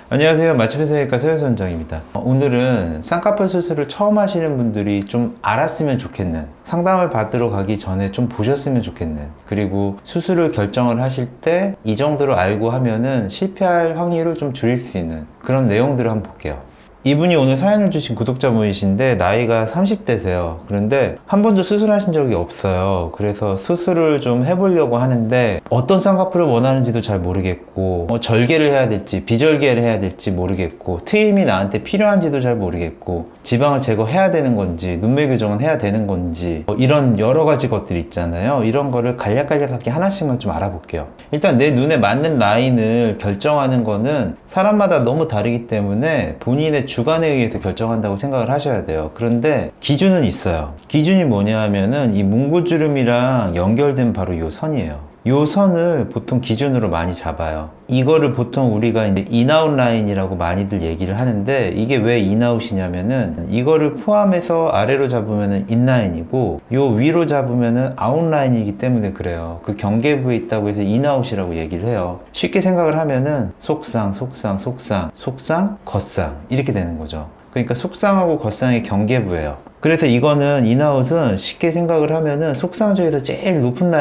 안녕하세요. 맛집의 성형외과 서효선장입니다. 오늘은 쌍꺼풀 수술을 처음 하시는 분들이 좀 알았으면 좋겠는, 상담을 받으러 가기 전에 좀 보셨으면 좋겠는, 그리고 수술을 결정을 하실 때 이 정도로 알고 하면은 실패할 확률을 좀 줄일 수 있는 그런 내용들을 한번 볼게요. 이분이 오늘 사연을 주신 구독자분이신데 나이가 30대세요. 그런데 한 번도 수술하신 적이 없어요. 그래서 수술을 좀 해보려고 하는데 어떤 쌍꺼풀을 원하는지도 잘 모르겠고 절개를 해야 될지 비절개를 해야 될지 모르겠고 트임이 나한테 필요한지도 잘 모르겠고 지방을 제거해야 되는 건지 눈매 교정은 해야 되는 건지 이런 여러 가지 것들이 있잖아요. 이런 거를 간략간략하게 하나씩만 좀 알아볼게요. 일단 내 눈에 맞는 라인을 결정하는 거는 사람마다 너무 다르기 때문에 본인의 주관에 의해서 결정한다고 생각을 하셔야 돼요. 그런데 기준은 있어요. 기준이 뭐냐 하면은 이 문고주름이랑 연결된 바로 이 선이에요. 이 선을 보통 기준으로 많이 잡아요. 이거를 보통 우리가 이제 인아웃 라인이라고 많이들 얘기를 하는데 이게 왜 인아웃이냐면은 이거를 포함해서 아래로 잡으면은 인라인이고 요 위로 잡으면은 아웃라인이기 때문에 그래요. 그 경계부에 있다고 해서 인아웃이라고 얘기를 해요. 쉽게 생각을 하면은 속상, 속상, 속상, 속상, 겉상 이렇게 되는 거죠. 그러니까 속상하고 겉상의 경계부예요. 그래서 이거는 인아웃은 쉽게 생각을 하면은 속상 중에서 제일 높은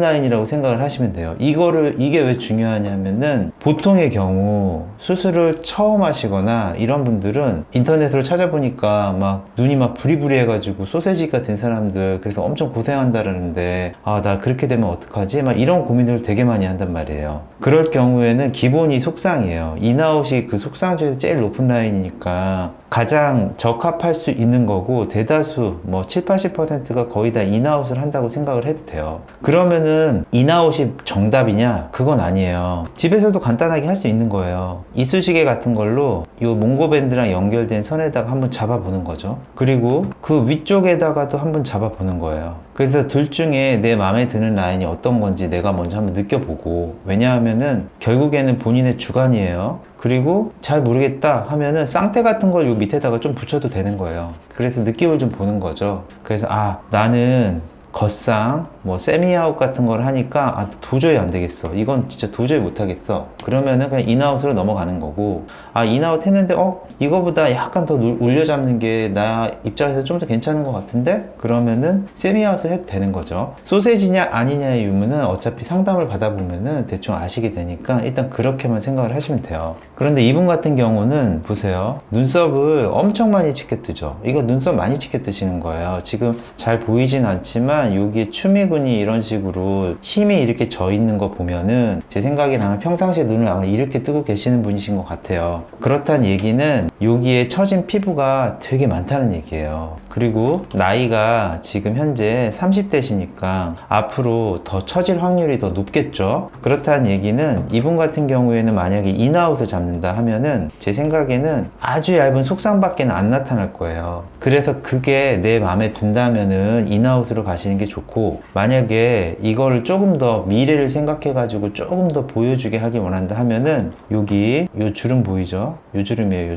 라인이라고 생각을 하시면 돼요. 이게 왜 중요하냐면은 보통의 경우 수술을 처음 하시거나 이런 분들은 인터넷으로 찾아보니까 막 눈이 막 부리부리 해가지고 소세지가 된 사람들 그래서 엄청 고생한다라는데 나 그렇게 되면 어떡하지? 막 이런 고민들을 되게 많이 한단 말이에요. 그럴 경우에는 기본이 속상이에요. 인아웃이 그 속상 중에서 제일 높은 라인이니까 가장 적합할 수 있는 거고 대다수 뭐 7, 80%가 거의 다 인아웃을 한다고 생각을 해도 돼요. 그러면은 인아웃이 정답이냐? 그건 아니에요. 집에서도 간단하게 할 수 있는 거예요. 이쑤시개 같은 걸로 이 몽고밴드랑 연결된 선에다가 한번 잡아보는 거죠. 그리고 그 위쪽에다가도 한번 잡아보는 거예요. 그래서 둘 중에 내 마음에 드는 라인이 어떤 건지 내가 먼저 한번 느껴보고, 왜냐하면은 결국에는 본인의 주관이에요. 그리고 잘 모르겠다 하면은 쌍테 같은 걸 요 밑에다가 좀 붙여도 되는 거예요. 그래서 느낌을 좀 보는 거죠. 그래서 나는 겉상, 뭐 세미아웃 같은 걸 하니까 도저히 안 되겠어. 이건 진짜 도저히 못 하겠어. 그러면은 그냥 인아웃으로 넘어가는 거고, 인아웃 했는데 이거보다 약간 더 올려잡는 게 나 입장에서 좀 더 괜찮은 것 같은데? 그러면은 세미아웃을 해도 되는 거죠. 소세지냐 아니냐의 유무는 어차피 상담을 받아보면은 대충 아시게 되니까 일단 그렇게만 생각을 하시면 돼요. 그런데 이분 같은 경우는 보세요. 눈썹을 엄청 많이 찍게 뜨죠. 이거 눈썹 많이 찍게 뜨시는 거예요. 지금 잘 보이진 않지만 여기에 추미근이 이런 식으로 힘이 이렇게 져 있는 거 보면은 제 생각에 나는 평상시에 눈을 아마 이렇게 뜨고 계시는 분이신 것 같아요. 그렇다는 얘기는 여기에 처진 피부가 되게 많다는 얘기예요. 그리고 나이가 지금 현재 30대시니까 앞으로 더 처질 확률이 더 높겠죠. 그렇다는 얘기는 이분 같은 경우에는 만약에 인아웃을 잡는다 하면은 제 생각에는 아주 얇은 속상밖에 안 나타날 거예요. 그래서 그게 내 마음에 든다면은 인아웃으로 가시는 게 좋고, 만약에 이거를 조금 더 미래를 생각해 가지고 조금 더 보여주게 하길 원한다 하면은 여기 요 주름 보이죠? 요 주름이에요.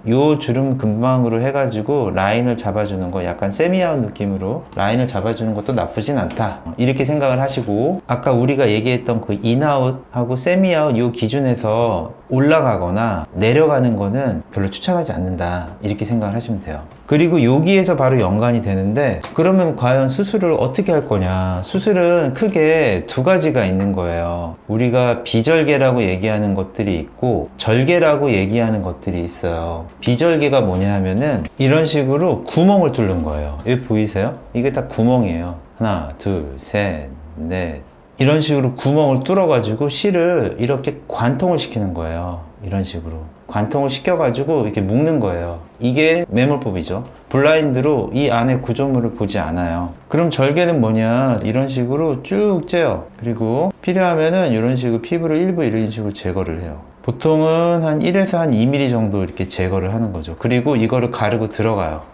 요 주름 근방으로 해가지고 라인을 잡아주는 거, 약간 세미아웃 느낌으로 라인을 잡아주는 것도 나쁘진 않다, 이렇게 생각을 하시고, 아까 우리가 얘기했던 그 인아웃하고 세미아웃 요 기준에서 올라가거나 내려가는 거는 별로 추천하지 않는다, 이렇게 생각을 하시면 돼요. 그리고 여기에서 바로 연관이 되는데, 그러면 과연 수술을 어떻게 할 거냐. 수술은 크게 두 가지가 있는 거예요. 우리가 비절개라고 얘기하는 것들이 있고 절개라고 얘기하는 것들이 있어요. 비절개가 뭐냐 하면은 이런 식으로 구멍을 뚫는 거예요. 여기 보이세요? 이게 다 구멍이에요. 하나, 둘, 셋, 넷, 이런 식으로 구멍을 뚫어가지고 실을 이렇게 관통을 시키는 거예요. 이런 식으로 관통을 시켜가지고 이렇게 묶는 거예요. 이게 매몰법이죠. 블라인드로 이 안에 구조물을 보지 않아요. 그럼 절개는 뭐냐, 이런 식으로 쭉 째요. 그리고 필요하면은 이런 식으로 피부를 일부 이런 식으로 제거를 해요. 보통은 한 1에서 한 2mm 정도 이렇게 제거를 하는 거죠. 그리고 이거를 가르고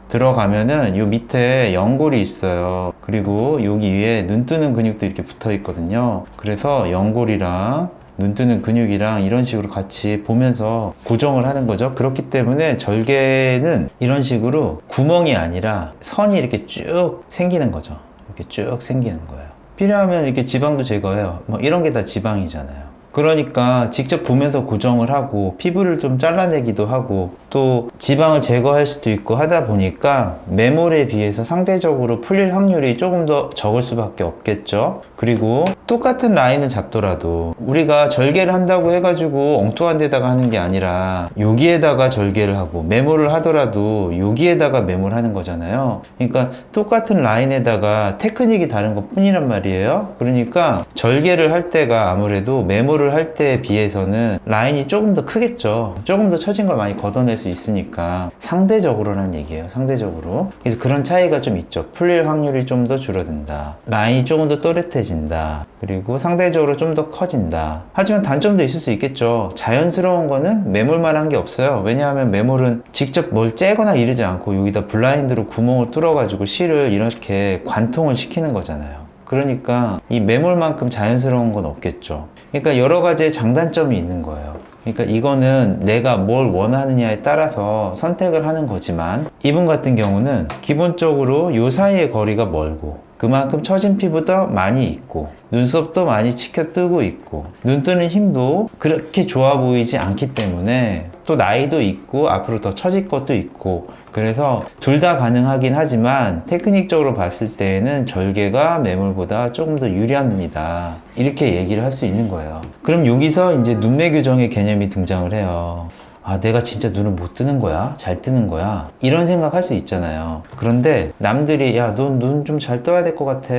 들어가면은 요 밑에 연골이 있어요. 그리고 여기 위에 눈 뜨는 근육도 이렇게 붙어 있거든요. 그래서 연골이랑 눈 뜨는 근육이랑 이런 식으로 같이 보면서 고정을 하는 거죠. 그렇기 때문에 절개는 이런 식으로 구멍이 아니라 선이 이렇게 쭉 생기는 거죠. 이렇게 쭉 생기는 거예요. 필요하면 이렇게 지방도 제거해요. 뭐 이런 게 다 지방이잖아요. 그러니까 직접 보면서 고정을 하고 피부를 좀 잘라내기도 하고 또 지방을 제거할 수도 있고 하다 보니까 매몰에 비해서 상대적으로 풀릴 확률이 조금 더 적을 수밖에 없겠죠. 그리고 똑같은 라인을 잡더라도 우리가 절개를 한다고 해가지고 엉뚱한 데다가 하는 게 아니라 여기에다가 절개를 하고 매몰을 하더라도 여기에다가 매몰하는 거잖아요. 그러니까 똑같은 라인에다가 테크닉이 다른 것 뿐이란 말이에요. 그러니까 절개를 할 때가 아무래도 매몰을 할 때에 비해서는 라인이 조금 더 크겠죠. 조금 더 처진 걸 많이 걷어낼 수 있으니까 상대적으로라는 얘기예요. 상대적으로. 그래서 그런 차이가 좀 있죠. 풀릴 확률이 좀 더 줄어든다. 라인이 조금 더 또렷해진다. 그리고 상대적으로 좀 더 커진다. 하지만 단점도 있을 수 있겠죠. 자연스러운 거는 매몰만 한 게 없어요. 왜냐하면 매몰은 직접 뭘 째거나 이러지 않고 여기다 블라인드로 구멍을 뚫어가지고 실을 이렇게 관통을 시키는 거잖아요. 그러니까 이 매몰만큼 자연스러운 건 없겠죠. 그러니까 여러 가지의 장단점이 있는 거예요. 그러니까 이거는 내가 뭘 원하느냐에 따라서 선택을 하는 거지만 이분 같은 경우는 기본적으로 요 사이의 거리가 멀고 그만큼 처진 피부도 많이 있고 눈썹도 많이 치켜 뜨고 있고 눈 뜨는 힘도 그렇게 좋아 보이지 않기 때문에 또 나이도 있고 앞으로 더 처질 것도 있고 그래서 둘 다 가능하긴 하지만 테크닉적으로 봤을 때에는 절개가 매몰보다 조금 더 유리한 눈이다 이렇게 얘기를 할 수 있는 거예요. 그럼 여기서 이제 눈매 교정의 개념이 등장을 해요. 아, 내가 진짜 눈을 못 뜨는 거야? 잘 뜨는 거야? 이런 생각 할 수 있잖아요. 그런데 남들이 야, 넌 눈 좀 잘 떠야 될 것 같아.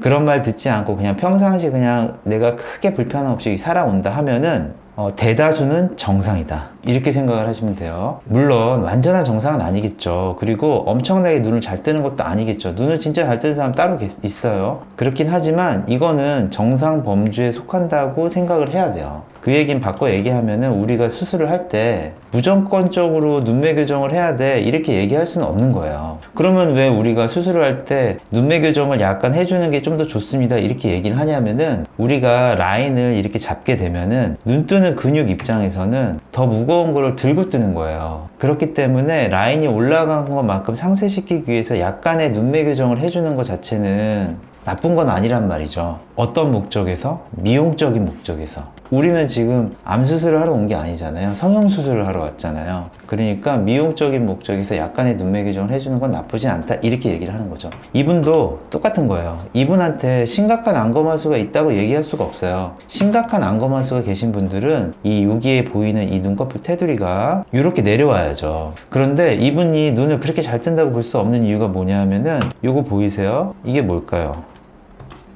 그런 말 듣지 않고 그냥 평상시 그냥 내가 크게 불편함 없이 살아온다 하면은 대다수는 정상이다. 이렇게 생각을 하시면 돼요. 물론 완전한 정상은 아니겠죠. 그리고 엄청나게 눈을 잘 뜨는 것도 아니겠죠. 눈을 진짜 잘 뜨는 사람 따로 있어요. 그렇긴 하지만 이거는 정상 범주에 속한다고 생각을 해야 돼요. 그 얘기는 바꿔 얘기하면은 우리가 수술을 할 때 무조건적으로 눈매 교정을 해야 돼 이렇게 얘기할 수는 없는 거예요. 그러면 왜 우리가 수술을 할 때 눈매 교정을 약간 해주는 게 좀 더 좋습니다 이렇게 얘기를 하냐면은 우리가 라인을 이렇게 잡게 되면은 눈 뜨는 근육 입장에서는 더 무거운 거를 들고 뜨는 거예요. 그렇기 때문에 라인이 올라간 것만큼 상쇄시키기 위해서 약간의 눈매 교정을 해주는 것 자체는 나쁜 건 아니란 말이죠. 어떤 목적에서? 미용적인 목적에서. 우리는 지금 암 수술을 하러 온 게 아니잖아요. 성형 수술을 하러 왔잖아요. 그러니까 미용적인 목적에서 약간의 눈매 교정을 해주는 건 나쁘지 않다 이렇게 얘기를 하는 거죠. 이분도 똑같은 거예요. 이분한테 심각한 안검하수가 있다고 얘기할 수가 없어요. 심각한 안검하수가 계신 분들은 이 여기에 보이는 이 눈꺼풀 테두리가 이렇게 내려와야죠. 그런데 이분이 눈을 그렇게 잘 뜬다고 볼 수 없는 이유가 뭐냐면은 이거 보이세요? 이게 뭘까요?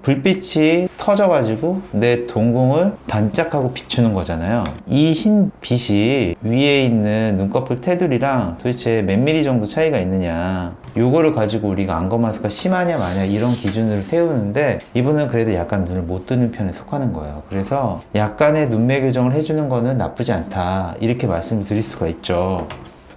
불빛이 터져가지고 내 동공을 반짝하고 비추는 거잖아요. 이 흰 빛이 위에 있는 눈꺼풀 테두리랑 도대체 몇 미리 정도 차이가 있느냐 요거를 가지고 우리가 안검하수가 심하냐 마냐 이런 기준을 세우는데 이분은 그래도 약간 눈을 못 뜨는 편에 속하는 거예요. 그래서 약간의 눈매 교정을 해주는 거는 나쁘지 않다 이렇게 말씀을 드릴 수가 있죠.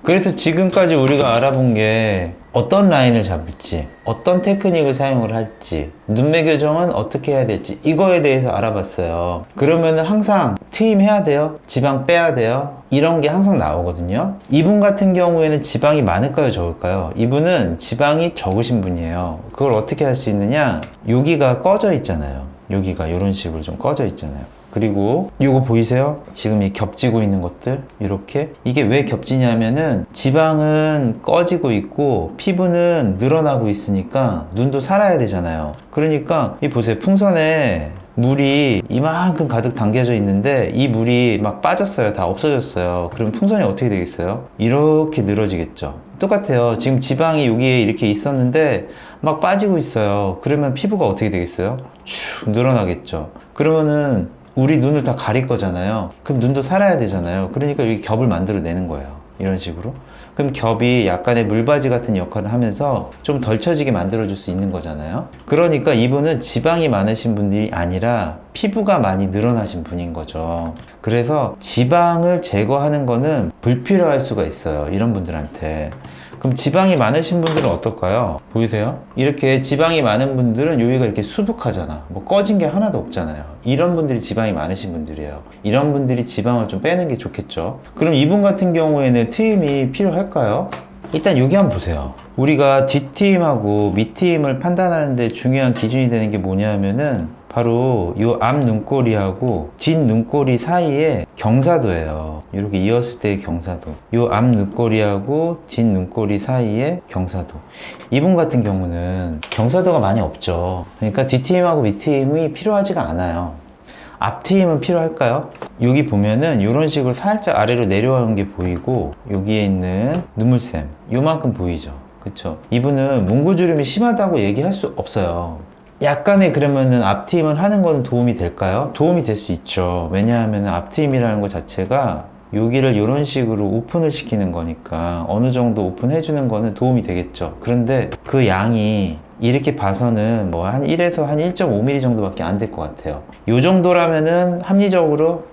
그래서 지금까지 우리가 알아본 게 어떤 라인을 잡을지, 어떤 테크닉을 사용을 할지, 눈매 교정은 어떻게 해야 될지 이거에 대해서 알아봤어요. 그러면은 항상 트임해야 돼요? 지방 빼야 돼요? 이런 게 항상 나오거든요. 이분 같은 경우에는 지방이 많을까요? 적을까요? 이분은 지방이 적으신 분이에요. 그걸 어떻게 할 수 있느냐? 여기가 꺼져 있잖아요. 여기가 이런 식으로 좀 꺼져 있잖아요. 그리고 이거 보이세요? 지금 이 겹지고 있는 것들 이렇게 이게 왜 겹지냐면은 지방은 꺼지고 있고 피부는 늘어나고 있으니까 눈도 살아야 되잖아요. 그러니까 이 보세요. 풍선에 물이 이만큼 가득 담겨져 있는데 이 물이 막 빠졌어요. 다 없어졌어요. 그럼 풍선이 어떻게 되겠어요? 이렇게 늘어지겠죠. 똑같아요. 지금 지방이 여기에 이렇게 있었는데 막 빠지고 있어요. 그러면 피부가 어떻게 되겠어요? 쭉 늘어나겠죠. 그러면은 우리 눈을 다 가릴 거잖아요. 그럼 눈도 살아야 되잖아요. 그러니까 여기 겹을 만들어내는 거예요. 이런 식으로. 그럼 겹이 약간의 물바지 같은 역할을 하면서 좀 덜 처지게 만들어줄 수 있는 거잖아요. 그러니까 이분은 지방이 많으신 분들이 아니라 피부가 많이 늘어나신 분인 거죠. 그래서 지방을 제거하는 거는 불필요할 수가 있어요. 이런 분들한테. 그럼 지방이 많으신 분들은 어떨까요? 보이세요? 이렇게 지방이 많은 분들은 여기가 이렇게 수북하잖아. 뭐 꺼진 게 하나도 없잖아요. 이런 분들이 지방이 많으신 분들이에요. 이런 분들이 지방을 좀 빼는 게 좋겠죠. 그럼 이분 같은 경우에는 트임이 필요할까요? 일단 여기 한번 보세요. 우리가 뒷트임하고 밑트임을 판단하는데 중요한 기준이 되는 게 뭐냐면은 바로 요 앞 눈꼬리하고 뒷 눈꼬리 사이에 경사도예요. 이렇게 이었을 때의 경사도. 요 앞 눈꼬리하고 뒷 눈꼬리 사이에 경사도. 이분 같은 경우는 경사도가 많이 없죠. 그러니까 뒷트임하고 밑트임이 필요하지가 않아요. 앞트임은 필요할까요? 여기 보면은 이런 식으로 살짝 아래로 내려오는 게 보이고 여기에 있는 눈물샘 요만큼 보이죠. 그쵸? 이분은 문구주름이 심하다고 얘기할 수 없어요. 약간의 그러면은 앞트임을 하는 거는 도움이 될까요? 도움이 될 수 있죠. 왜냐하면 앞트임이라는 것 자체가 여기를 이런 식으로 오픈을 시키는 거니까 어느 정도 오픈해 주는 거는 도움이 되겠죠. 그런데 그 양이 이렇게 봐서는 뭐 한 1에서 한 1.5mm 정도밖에 안 될 것 같아요. 요 정도라면은 합리적으로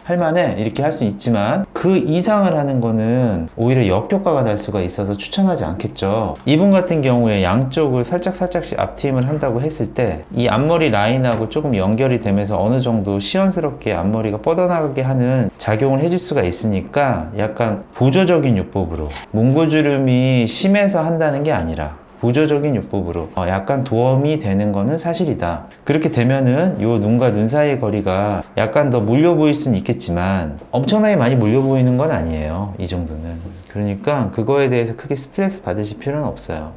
할만해 이렇게 할 수 있지만 그 이상을 하는 거는 오히려 역효과가 날 수가 있어서 추천하지 않겠죠. 이분 같은 경우에 양쪽을 살짝씩 앞트임을 한다고 했을 때 이 앞머리 라인하고 조금 연결이 되면서 어느 정도 시원스럽게 앞머리가 뻗어나가게 하는 작용을 해줄 수가 있으니까 약간 보조적인 요법으로 몽고주름이 심해서 한다는 게 아니라 보조적인 요법으로 약간 도움이 되는 거는 사실이다. 그렇게 되면은 요 눈과 눈 사이의 거리가 약간 더 몰려 보일 수는 있겠지만 엄청나게 많이 몰려 보이는 건 아니에요. 이 정도는. 그러니까 그거에 대해서 크게 스트레스 받으실 필요는 없어요.